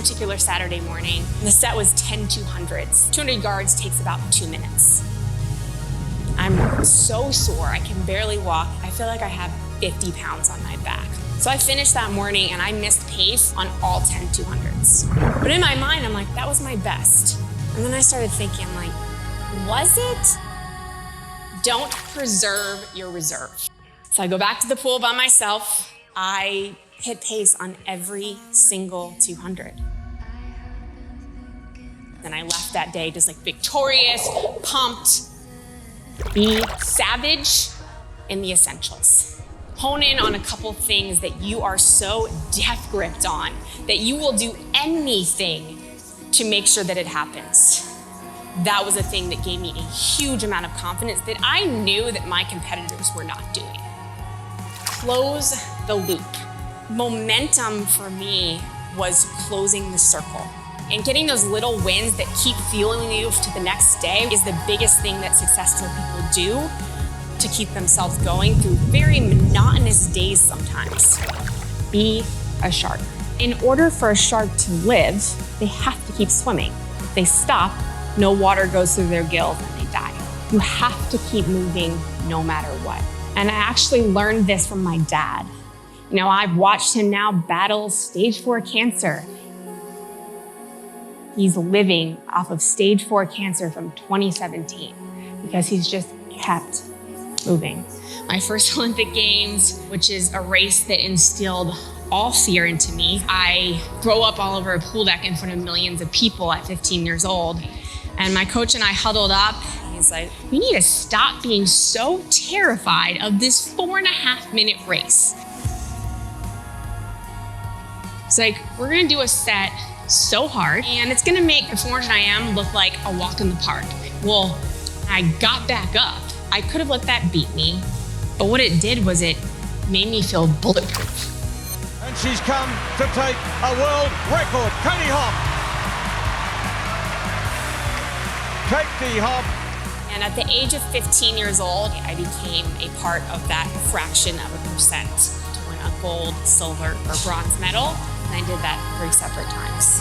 particular Saturday morning. The set was 10 200s. 200 yards takes about 2 minutes. I'm so sore, I can barely walk. I feel like I have 50 pounds on my back. So I finished that morning and I missed pace on all 10 200s. But in my mind, I'm like, that was my best. And then I started thinking, like, was it? Don't preserve your reserve. So I go back to the pool by myself. I hit pace on every single 200. And I left that day just like victorious, pumped. Be savage in the essentials. Hone in on a couple things that you are so death gripped on that you will do anything to make sure that it happens. That was a thing that gave me a huge amount of confidence that I knew that my competitors were not doing. Close the loop. Momentum for me was closing the circle. And getting those little wins that keep fueling you to the next day is the biggest thing that successful people do to keep themselves going through very monotonous days sometimes. Be a shark. In order for a shark to live, they have to keep swimming. If they stop, no water goes through their gills and they die. You have to keep moving no matter what. And I actually learned this from my dad. You know, I've watched him now battle stage 4 cancer. He's living off of stage 4 cancer from 2017 because he's just kept moving. My first Olympic Games, which is a race that instilled all fear into me. I throw up all over a pool deck in front of millions of people at 15 years old. And my coach and I huddled up. He's like, you need to stop being so terrified of this 4.5-minute race. It's like, we're gonna do a set so hard, and it's gonna make the 400 IM look like a walk in the park. Well, I got back up. I could have let that beat me, but what it did was it made me feel bulletproof. And she's come to take a world record. Katie Hoff. Katie Hoff. And at the age of 15 years old, I became a part of that fraction of a percent to win a gold, silver, or bronze medal. And I did that 3 separate times.